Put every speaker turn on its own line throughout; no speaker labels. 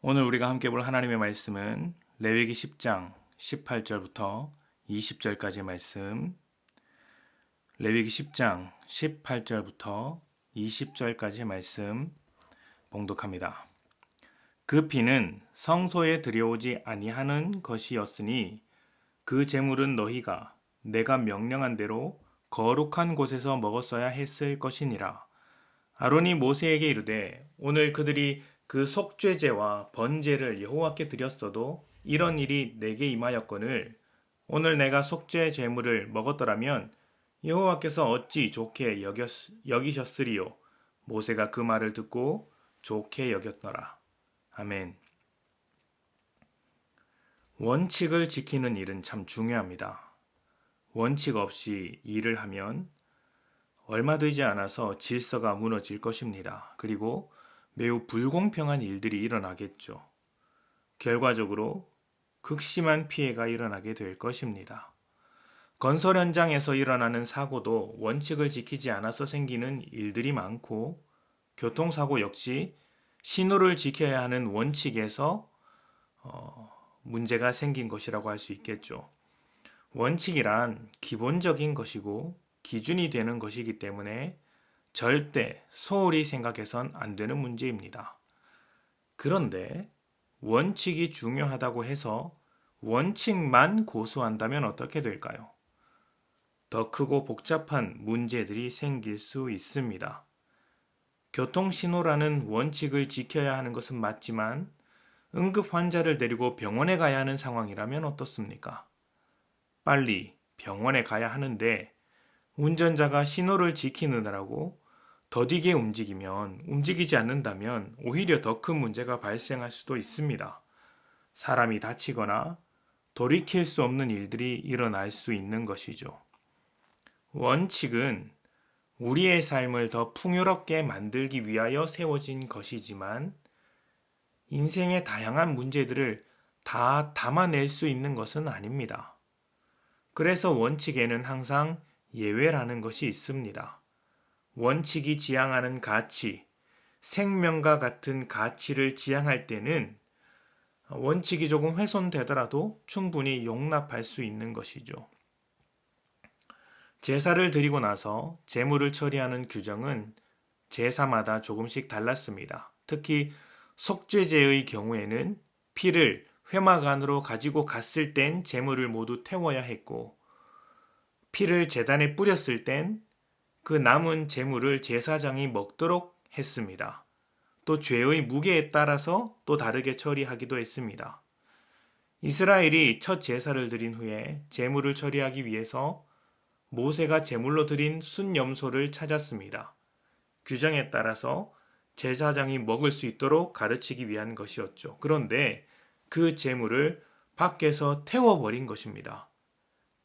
오늘 우리가 함께 볼 하나님의 말씀은 레위기 10장 18절부터 20절까지의 말씀, 레위기 10장 18절부터 20절까지의 말씀 봉독합니다. 그 피는 성소에 들여오지 아니하는 것이었으니 그 제물은 너희가 내가 명령한 대로 거룩한 곳에서 먹었어야 했을 것이니라. 아론이 모세에게 이르되 오늘 그들이 그 속죄제와 번제를 여호와께 드렸어도 이런 일이 내게 임하였거늘 오늘 내가 속죄 제물을 먹었더라면 여호와께서 어찌 좋게 여기셨으리요. 모세가 그 말을 듣고 좋게 여겼더라. 아멘. 원칙을 지키는 일은 참 중요합니다. 원칙 없이 일을 하면 얼마 되지 않아서 질서가 무너질 것입니다. 그리고 매우 불공평한 일들이 일어나겠죠. 결과적으로 극심한 피해가 일어나게 될 것입니다. 건설 현장에서 일어나는 사고도 원칙을 지키지 않아서 생기는 일들이 많고, 교통사고 역시 신호를 지켜야 하는 원칙에서 문제가 생긴 것이라고 할 수 있겠죠. 원칙이란 기본적인 것이고 기준이 되는 것이기 때문에 절대 소홀히 생각해선 안 되는 문제입니다. 그런데 원칙이 중요하다고 해서 원칙만 고수한다면 어떻게 될까요? 더 크고 복잡한 문제들이 생길 수 있습니다. 교통신호라는 원칙을 지켜야 하는 것은 맞지만 응급 환자를 데리고 병원에 가야 하는 상황이라면 어떻습니까? 빨리 병원에 가야 하는데 운전자가 신호를 지키느라고 더디게 움직이지 않는다면 오히려 더 큰 문제가 발생할 수도 있습니다. 사람이 다치거나 돌이킬 수 없는 일들이 일어날 수 있는 것이죠. 원칙은 우리의 삶을 더 풍요롭게 만들기 위하여 세워진 것이지만 인생의 다양한 문제들을 다 담아낼 수 있는 것은 아닙니다. 그래서 원칙에는 항상 예외라는 것이 있습니다. 원칙이 지향하는 가치, 생명과 같은 가치를 지향할 때는 원칙이 조금 훼손되더라도 충분히 용납할 수 있는 것이죠. 제사를 드리고 나서 제물을 처리하는 규정은 제사마다 조금씩 달랐습니다. 특히 속죄제의 경우에는 피를 회막 안으로 가지고 갔을 땐 제물을 모두 태워야 했고, 피를 제단에 뿌렸을 땐 그 남은 제물을 제사장이 먹도록 했습니다. 또 죄의 무게에 따라서 또 다르게 처리하기도 했습니다. 이스라엘이 첫 제사를 드린 후에 제물을 처리하기 위해서 모세가 제물로 드린 순염소를 찾았습니다. 규정에 따라서 제사장이 먹을 수 있도록 가르치기 위한 것이었죠. 그런데 그 제물을 밖에서 태워버린 것입니다.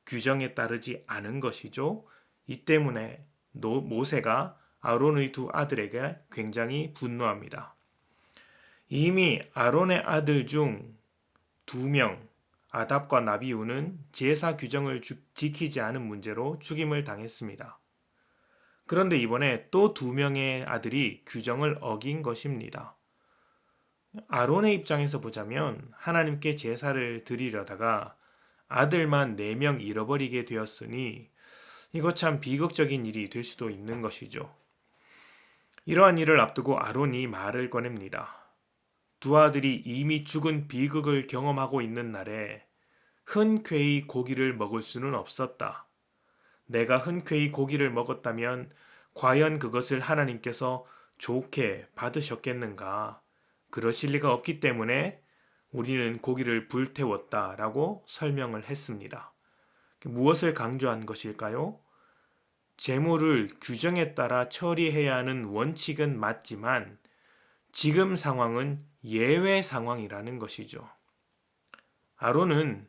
규정에 따르지 않은 것이죠. 이 때문에 모세가 아론의 두 아들에게 굉장히 분노합니다. 이미 아론의 아들 중 2명, 아답과 나비우는 제사 규정을 지키지 않은 문제로 죽임을 당했습니다. 그런데 이번에 또 2명의 아들이 규정을 어긴 것입니다. 아론의 입장에서 보자면 하나님께 제사를 드리려다가 아들만 4명 잃어버리게 되었으니 이거 참 비극적인 일이 될 수도 있는 것이죠. 이러한 일을 앞두고 아론이 말을 꺼냅니다. 두 아들이 이미 죽은 비극을 경험하고 있는 날에 흔쾌히 고기를 먹을 수는 없었다. 내가 흔쾌히 고기를 먹었다면 과연 그것을 하나님께서 좋게 받으셨겠는가? 그러실 리가 없기 때문에 우리는 고기를 불태웠다라고 설명을 했습니다. 무엇을 강조한 것일까요? 제물을 규정에 따라 처리해야 하는 원칙은 맞지만 지금 상황은 예외 상황이라는 것이죠. 아론은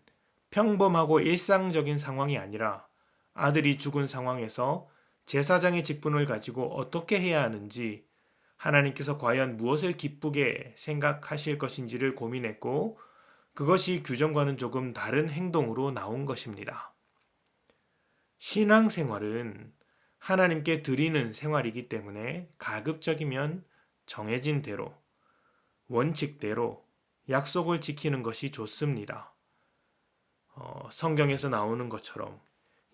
평범하고 일상적인 상황이 아니라 아들이 죽은 상황에서 제사장의 직분을 가지고 어떻게 해야 하는지, 하나님께서 과연 무엇을 기쁘게 생각하실 것인지를 고민했고, 그것이 규정과는 조금 다른 행동으로 나온 것입니다. 신앙생활은 하나님께 드리는 생활이기 때문에 가급적이면 정해진 대로, 원칙대로 약속을 지키는 것이 좋습니다. 성경에서 나오는 것처럼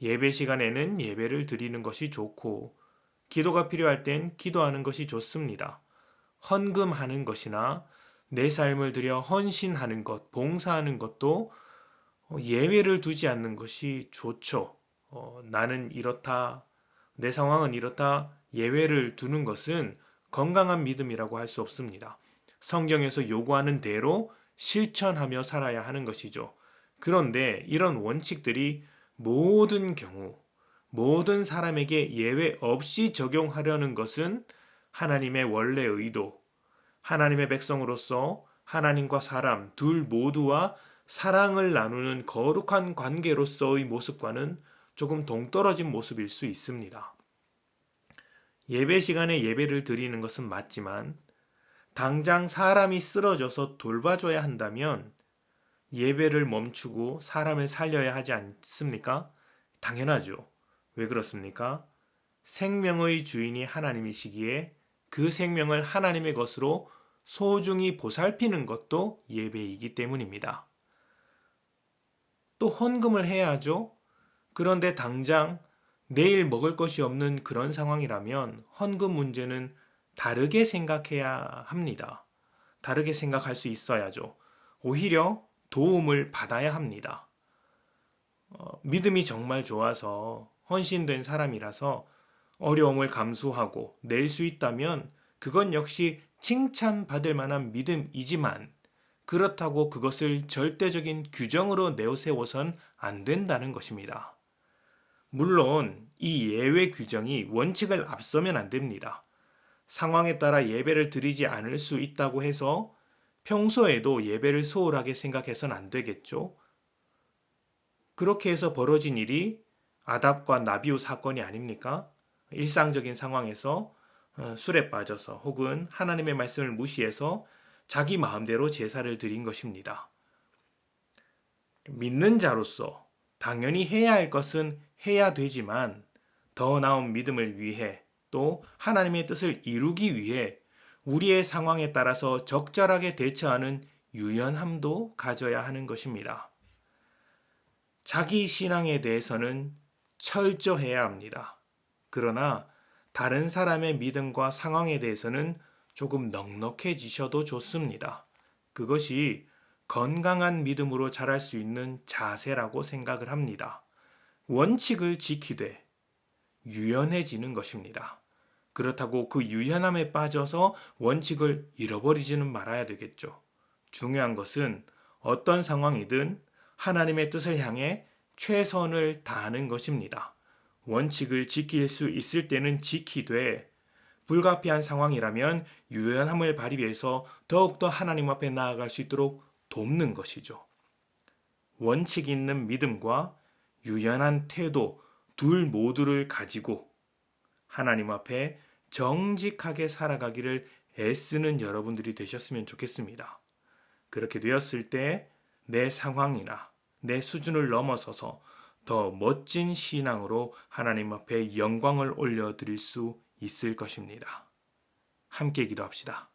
예배 시간에는 예배를 드리는 것이 좋고 기도가 필요할 땐 기도하는 것이 좋습니다. 헌금하는 것이나 내 삶을 들여 헌신하는 것, 봉사하는 것도 예외를 두지 않는 것이 좋죠. 나는 이렇다, 내 상황은 이렇다, 예외를 두는 것은 건강한 믿음이라고 할 수 없습니다. 성경에서 요구하는 대로 실천하며 살아야 하는 것이죠. 그런데 이런 원칙들이 모든 경우, 모든 사람에게 예외 없이 적용하려는 것은 하나님의 원래 의도, 하나님의 백성으로서 하나님과 사람 둘 모두와 사랑을 나누는 거룩한 관계로서의 모습과는 조금 동떨어진 모습일 수 있습니다. 예배 시간에 예배를 드리는 것은 맞지만 당장 사람이 쓰러져서 돌봐줘야 한다면 예배를 멈추고 사람을 살려야 하지 않습니까? 당연하죠. 왜 그렇습니까? 생명의 주인이 하나님이시기에 그 생명을 하나님의 것으로 소중히 보살피는 것도 예배이기 때문입니다. 또 헌금을 해야 하죠. 그런데 당장 내일 먹을 것이 없는 그런 상황이라면 헌금 문제는 다르게 생각해야 합니다. 다르게 생각할 수 있어야죠. 오히려 도움을 받아야 합니다. 믿음이 정말 좋아서 헌신된 사람이라서 어려움을 감수하고 낼 수 있다면 그건 역시 칭찬받을 만한 믿음이지만 그렇다고 그것을 절대적인 규정으로 내세워선 안 된다는 것입니다. 물론 이 예외 규정이 원칙을 앞서면 안 됩니다. 상황에 따라 예배를 드리지 않을 수 있다고 해서 평소에도 예배를 소홀하게 생각해서는 안 되겠죠. 그렇게 해서 벌어진 일이 아답과 나비우 사건이 아닙니까? 일상적인 상황에서 술에 빠져서 혹은 하나님의 말씀을 무시해서 자기 마음대로 제사를 드린 것입니다. 믿는 자로서 당연히 해야 할 것은 해야 되지만 더 나은 믿음을 위해 또 하나님의 뜻을 이루기 위해 우리의 상황에 따라서 적절하게 대처하는 유연함도 가져야 하는 것입니다. 자기 신앙에 대해서는 철저해야 합니다. 그러나 다른 사람의 믿음과 상황에 대해서는 조금 넉넉해지셔도 좋습니다. 그것이 건강한 믿음으로 자랄 수 있는 자세라고 생각을 합니다. 원칙을 지키되 유연해지는 것입니다. 그렇다고 그 유연함에 빠져서 원칙을 잃어버리지는 말아야 되겠죠. 중요한 것은 어떤 상황이든 하나님의 뜻을 향해 최선을 다하는 것입니다. 원칙을 지킬 수 있을 때는 지키되 불가피한 상황이라면 유연함을 발휘해서 더욱더 하나님 앞에 나아갈 수 있도록 돕는 것이죠. 원칙 있는 믿음과 유연한 태도 둘 모두를 가지고 하나님 앞에 정직하게 살아가기를 애쓰는 여러분들이 되셨으면 좋겠습니다. 그렇게 되었을 때 내 상황이나 내 수준을 넘어서서 더 멋진 신앙으로 하나님 앞에 영광을 올려드릴 수 있을 것입니다. 함께 기도합시다.